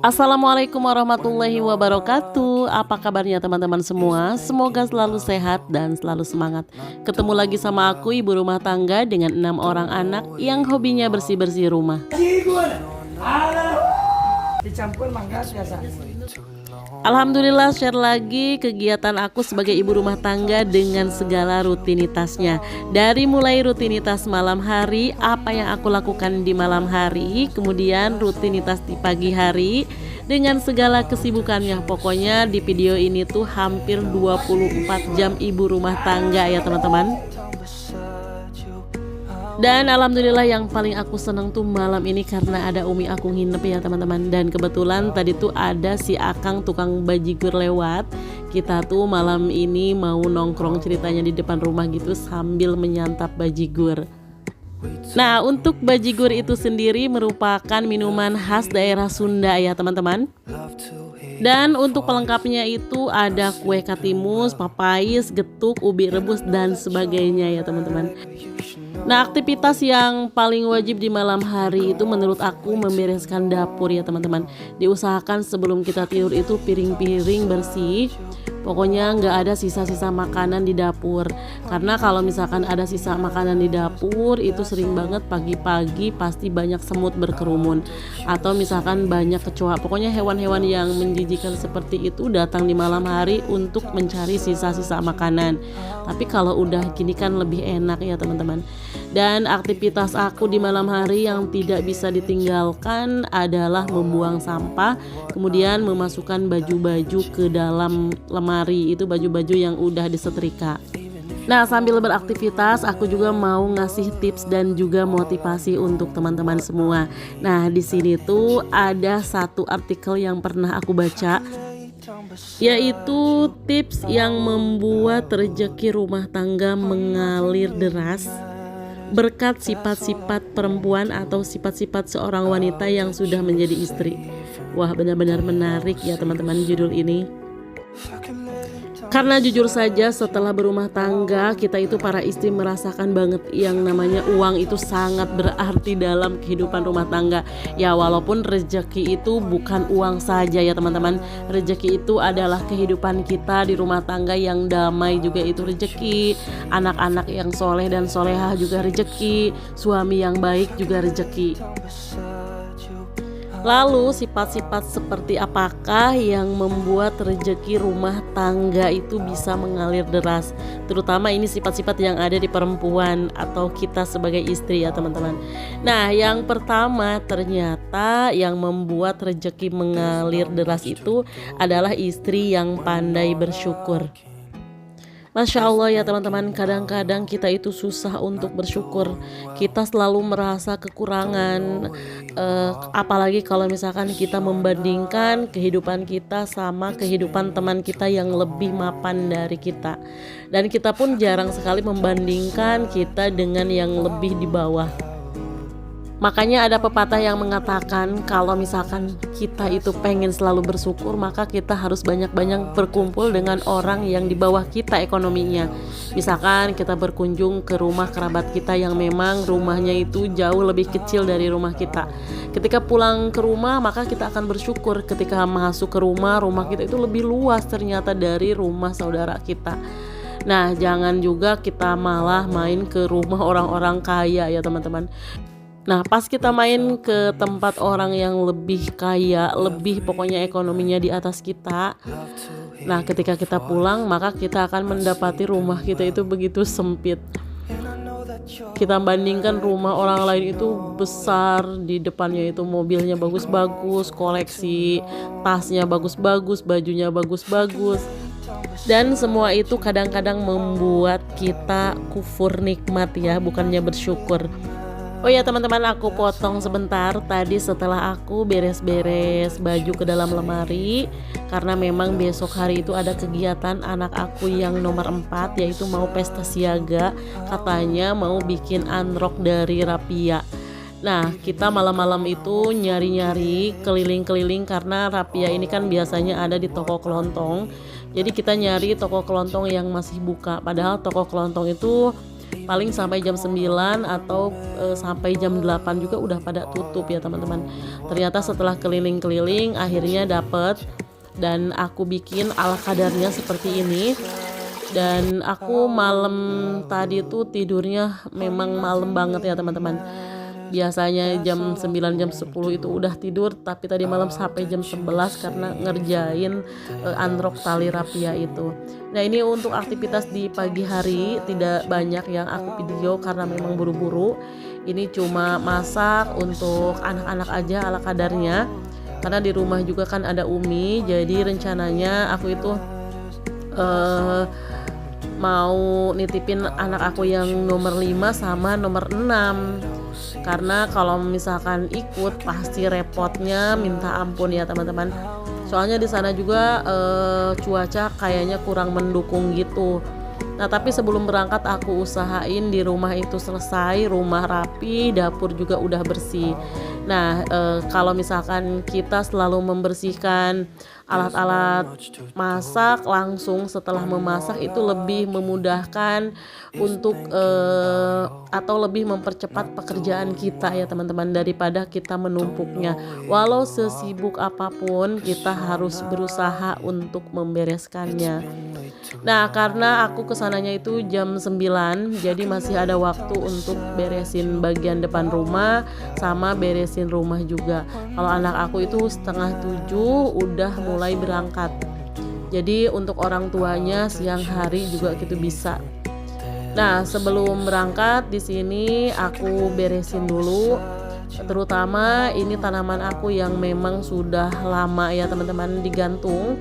Assalamualaikum warahmatullahi wabarakatuh. Apa kabarnya teman-teman semua? Semoga selalu sehat dan selalu semangat. Ketemu lagi sama aku, ibu rumah tangga dengan 6 orang anak yang hobinya bersih-bersih rumah. Dicampur mangga biasa. Alhamdulillah, share lagi kegiatan aku sebagai ibu rumah tangga dengan segala rutinitasnya. Dari mulai rutinitas malam hari, apa yang aku lakukan di malam hari, kemudian rutinitas di pagi hari dengan segala kesibukannya. Pokoknya di video ini tuh hampir 24 jam ibu rumah tangga ya teman-teman. Dan alhamdulillah yang paling aku senang tuh malam ini karena ada umi aku nginep ya teman-teman. Dan kebetulan tadi tuh ada si Akang tukang bajigur lewat. Kita tuh malam ini mau nongkrong ceritanya di depan rumah gitu sambil menyantap bajigur. Nah, untuk bajigur itu sendiri merupakan minuman khas daerah Sunda ya teman-teman. Dan untuk pelengkapnya itu ada kue katimus, papais, getuk, ubi rebus dan sebagainya ya teman-teman. Nah, aktivitas yang paling wajib di malam hari itu menurut aku membereskan dapur ya teman-teman. Diusahakan sebelum kita tidur itu piring-piring bersih. Pokoknya nggak ada sisa-sisa makanan di dapur. Karena kalau misalkan ada sisa makanan di dapur itu sering banget pagi-pagi pasti banyak semut berkerumun. Atau misalkan banyak kecoa. Pokoknya hewan-hewan yang menjijikan seperti itu datang di malam hari untuk mencari sisa-sisa makanan. Tapi kalau udah gini kan lebih enak ya teman-teman. Dan aktivitas aku di malam hari yang tidak bisa ditinggalkan adalah membuang sampah, kemudian memasukkan baju-baju ke dalam lemari, itu baju-baju yang udah disetrika. Nah, sambil beraktivitas aku juga mau ngasih tips dan juga motivasi untuk teman-teman semua. Nah, di sini tuh ada satu artikel yang pernah aku baca, yaitu tips yang membuat rezeki rumah tangga mengalir deras berkat sifat-sifat perempuan atau sifat-sifat seorang wanita yang sudah menjadi istri. Wah, benar-benar menarik ya teman-teman judul ini. Karena jujur saja setelah berumah tangga kita itu para istri merasakan banget yang namanya uang itu sangat berarti dalam kehidupan rumah tangga. Ya walaupun rezeki itu bukan uang saja ya teman-teman. Rezeki itu adalah kehidupan kita di rumah tangga yang damai juga itu rezeki. Anak-anak yang soleh dan solehah juga rezeki. Suami yang baik juga rezeki. Lalu sifat-sifat seperti apakah yang membuat rezeki rumah tangga itu bisa mengalir deras? Terutama ini sifat-sifat yang ada di perempuan atau kita sebagai istri ya teman-teman. Nah, yang pertama ternyata yang membuat rezeki mengalir deras itu adalah istri yang pandai bersyukur. Masya Allah ya teman-teman, kadang-kadang kita itu susah untuk bersyukur. Kita selalu merasa kekurangan, apalagi kalau misalkan kita membandingkan kehidupan kita sama kehidupan teman kita yang lebih mapan dari kita. Dan kita pun jarang sekali membandingkan kita dengan yang lebih di bawah. Makanya ada pepatah yang mengatakan kalau misalkan kita itu pengen selalu bersyukur, maka kita harus banyak-banyak berkumpul dengan orang yang di bawah kita ekonominya. Misalkan kita berkunjung ke rumah kerabat kita yang memang rumahnya itu jauh lebih kecil dari rumah kita. Ketika pulang ke rumah maka kita akan bersyukur. Ketika masuk ke rumah kita itu lebih luas ternyata dari rumah saudara kita. Nah, jangan juga kita malah main ke rumah orang-orang kaya ya teman-teman. Nah, pas kita main ke tempat orang yang lebih kaya, lebih pokoknya ekonominya di atas kita. Nah, ketika kita pulang, maka kita akan mendapati rumah kita itu begitu sempit. Kita bandingkan rumah orang lain itu besar, di depannya itu mobilnya bagus-bagus, koleksi tasnya bagus-bagus, bajunya bagus-bagus. Dan semua itu kadang-kadang membuat kita kufur nikmat ya, bukannya bersyukur. Oh ya teman-teman, aku potong sebentar. Tadi setelah aku beres-beres baju ke dalam lemari, karena memang besok hari itu ada kegiatan anak aku yang nomor 4, yaitu mau pesta siaga. Katanya mau bikin unrock dari rapia. Nah, kita malam-malam itu nyari-nyari keliling-keliling karena rapia ini kan biasanya ada di toko kelontong. Jadi kita nyari toko kelontong yang masih buka. Padahal toko kelontong itu paling sampai jam 9 atau sampai jam 8 juga udah pada tutup ya teman-teman. Ternyata setelah keliling-keliling akhirnya dapet, dan aku bikin ala kadarnya seperti ini. Dan aku malam tadi tuh tidurnya memang malam banget ya teman-teman. Biasanya jam 9 jam 10 itu udah tidur, tapi tadi malam sampai jam 11 karena ngerjain androk tali rapia itu. Nah, ini untuk aktivitas di pagi hari tidak banyak yang aku video karena memang buru-buru. Ini cuma masak untuk anak-anak aja ala kadarnya. Karena di rumah juga kan ada Umi, jadi rencananya aku itu mau nitipin anak aku yang nomor 5 sama nomor 6. Karena kalau misalkan ikut pasti repotnya minta ampun ya teman-teman. Soalnya di sana juga cuaca kayaknya kurang mendukung gitu. Nah, tapi sebelum berangkat aku usahain di rumah itu selesai, rumah rapi, dapur juga udah bersih. Nah, kalau misalkan kita selalu membersihkan alat-alat masak langsung setelah memasak, itu lebih memudahkan untuk atau lebih mempercepat pekerjaan kita ya teman-teman, daripada kita menumpuknya. Walau sesibuk apapun kita harus berusaha untuk membereskannya. Nah, karena aku kesananya itu jam 9, jadi masih ada waktu untuk beresin bagian depan rumah sama beresin rumah juga. Kalau anak aku itu setengah 7 udah mulai berangkat. Jadi untuk orang tuanya siang hari juga gitu bisa. Nah, sebelum berangkat di sini aku beresin dulu, terutama ini tanaman aku yang memang sudah lama ya teman-teman digantung.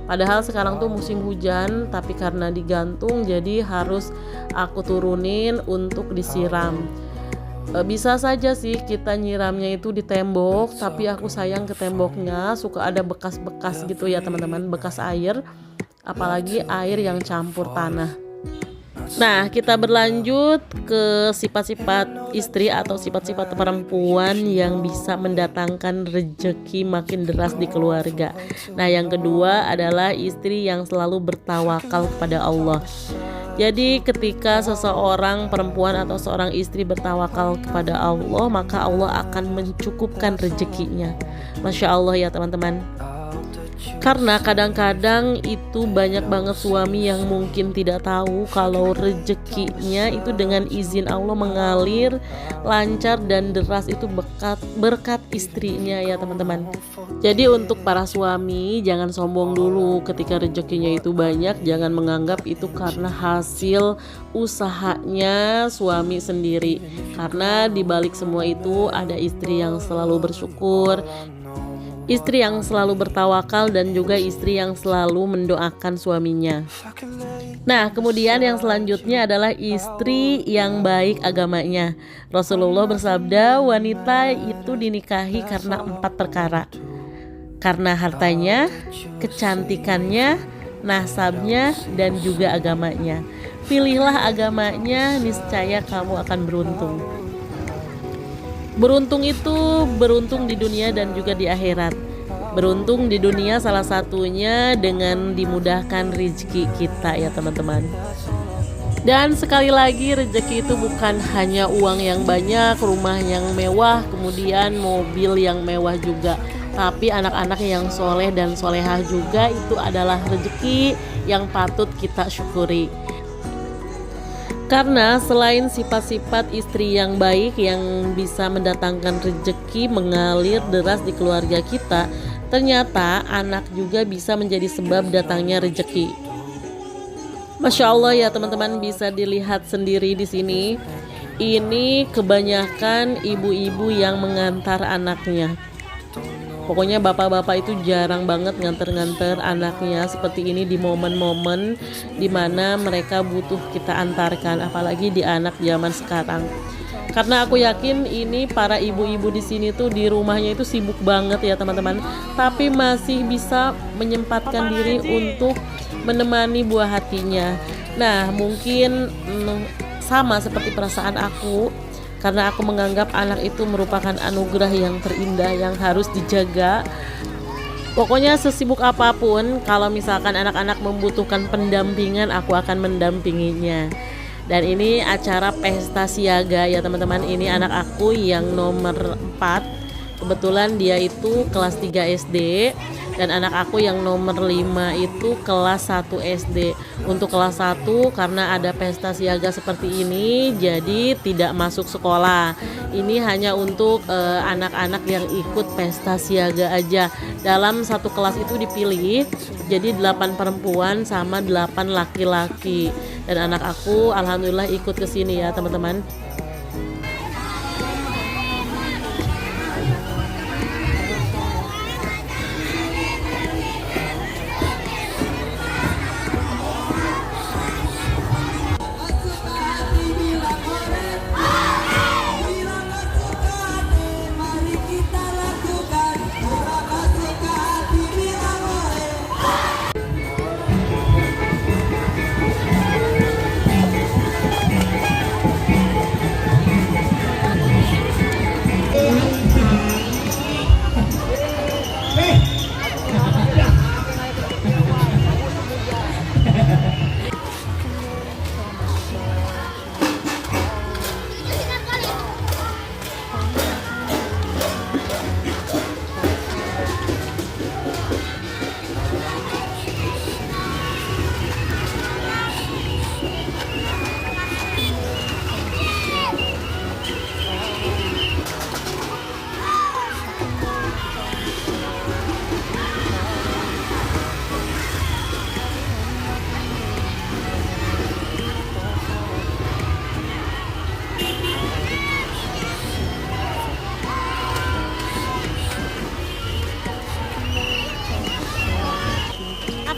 Padahal sekarang tuh musim hujan, tapi karena digantung jadi harus aku turunin untuk disiram. Bisa saja sih kita nyiramnya itu di tembok, tapi aku sayang ke temboknya suka ada bekas-bekas gitu ya teman-teman, bekas air, apalagi air yang campur tanah. Nah, kita berlanjut ke sifat-sifat istri atau sifat-sifat perempuan yang bisa mendatangkan rejeki makin deras di keluarga. Nah, yang kedua adalah istri yang selalu bertawakal kepada Allah. Jadi ketika seseorang perempuan atau seorang istri bertawakal kepada Allah, maka Allah akan mencukupkan rezekinya. Masya Allah ya teman-teman. Karena kadang-kadang itu banyak banget suami yang mungkin tidak tahu kalau rezekinya itu dengan izin Allah mengalir lancar dan deras itu berkat istrinya ya teman-teman. Jadi untuk para suami jangan sombong dulu ketika rezekinya itu banyak, jangan menganggap itu karena hasil usahanya suami sendiri. Karena dibalik semua itu ada istri yang selalu bersyukur, istri yang selalu bertawakal, dan juga istri yang selalu mendoakan suaminya. Nah, kemudian yang selanjutnya adalah istri yang baik agamanya. Rasulullah bersabda, wanita itu dinikahi karena 4 perkara. Karena hartanya, kecantikannya, nasabnya, dan juga agamanya. Pilihlah agamanya, niscaya kamu akan beruntung. Beruntung itu beruntung di dunia dan juga di akhirat. Beruntung di dunia salah satunya dengan dimudahkan rezeki kita ya teman-teman. Dan sekali lagi rezeki itu bukan hanya uang yang banyak, rumah yang mewah, kemudian mobil yang mewah juga. Tapi anak-anak yang soleh dan solehah juga itu adalah rezeki yang patut kita syukuri. Karena selain sifat-sifat istri yang baik yang bisa mendatangkan rezeki mengalir deras di keluarga kita, ternyata anak juga bisa menjadi sebab datangnya rezeki. Masya Allah ya teman-teman, bisa dilihat sendiri di sini. Ini kebanyakan ibu-ibu yang mengantar anaknya. Pokoknya bapak-bapak itu jarang banget nganter-nganter anaknya seperti ini di momen-momen dimana mereka butuh kita antarkan, apalagi di anak zaman sekarang. Karena aku yakin ini para ibu-ibu di sini tuh di rumahnya itu sibuk banget ya teman-teman, tapi masih bisa menyempatkan diri untuk menemani buah hatinya. Nah, mungkin sama seperti perasaan aku, karena aku menganggap anak itu merupakan anugerah yang terindah yang harus dijaga. Pokoknya sesibuk apapun, kalau misalkan anak-anak membutuhkan pendampingan, aku akan mendampinginya. Dan ini acara pesta siaga ya teman-teman. Ini anak aku yang nomor 4. Kebetulan dia itu kelas 3 SD. Dan anak aku yang nomor 5 itu kelas 1 SD. Untuk kelas 1 karena ada pesta siaga seperti ini, jadi tidak masuk sekolah. Ini hanya untuk anak-anak yang ikut pesta siaga aja. Dalam satu kelas itu dipilih jadi 8 perempuan sama 8 laki-laki. Dan anak aku alhamdulillah ikut ke sini ya teman-teman.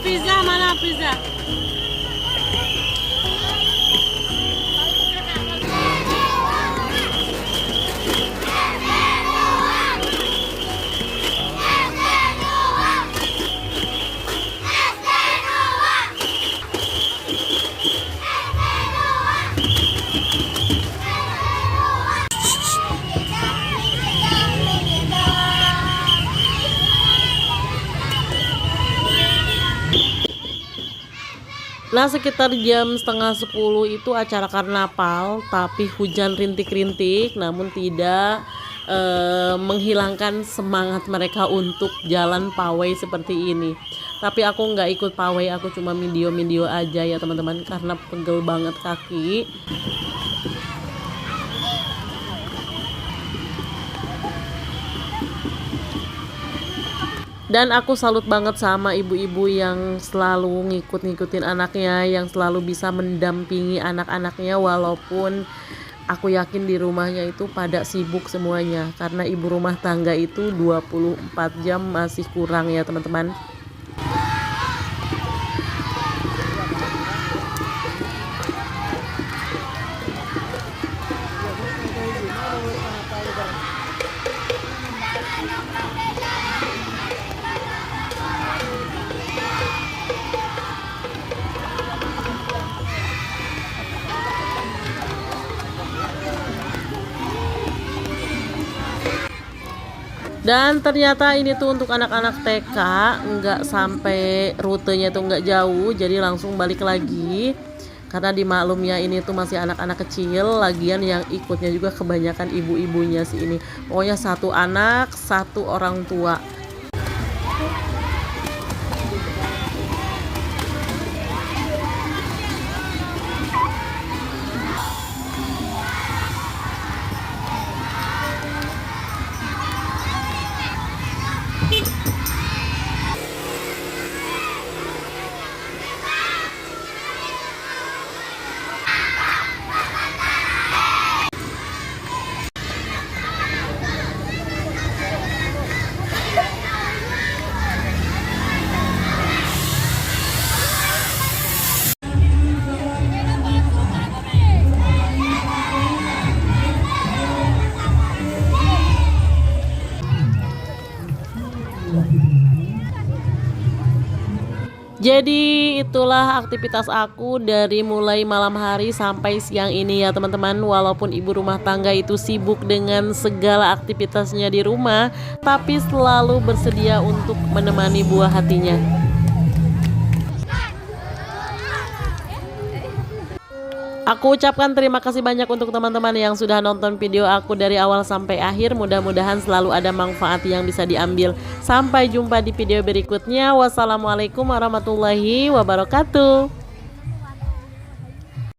Pizza mana pizza? Nah sekitar jam setengah 10 itu acara karnaval, tapi hujan rintik-rintik namun tidak menghilangkan semangat mereka untuk jalan pawai seperti ini. Tapi aku nggak ikut pawai, aku cuma video-video aja ya teman-teman karena pegel banget kaki. Dan aku salut banget sama ibu-ibu yang selalu ngikutin anaknya, yang selalu bisa mendampingi anak-anaknya walaupun aku yakin di rumahnya itu pada sibuk semuanya. Karena ibu rumah tangga itu 24 jam masih kurang ya teman-teman. Dan ternyata ini tuh untuk anak-anak TK, nggak sampai rutenya tuh nggak jauh, jadi langsung balik lagi. Karena di maklumnya ini tuh masih anak-anak kecil, lagian yang ikutnya juga kebanyakan ibu-ibunya sih ini. Pokoknya satu anak, satu orang tua. Jadi itulah aktivitas aku dari mulai malam hari sampai siang ini ya teman-teman. Walaupun ibu rumah tangga itu sibuk dengan segala aktivitasnya di rumah, tapi selalu bersedia untuk menemani buah hatinya. Aku ucapkan terima kasih banyak untuk teman-teman yang sudah nonton video aku dari awal sampai akhir. Mudah-mudahan selalu ada manfaat yang bisa diambil. Sampai jumpa di video berikutnya. Wassalamualaikum warahmatullahi wabarakatuh.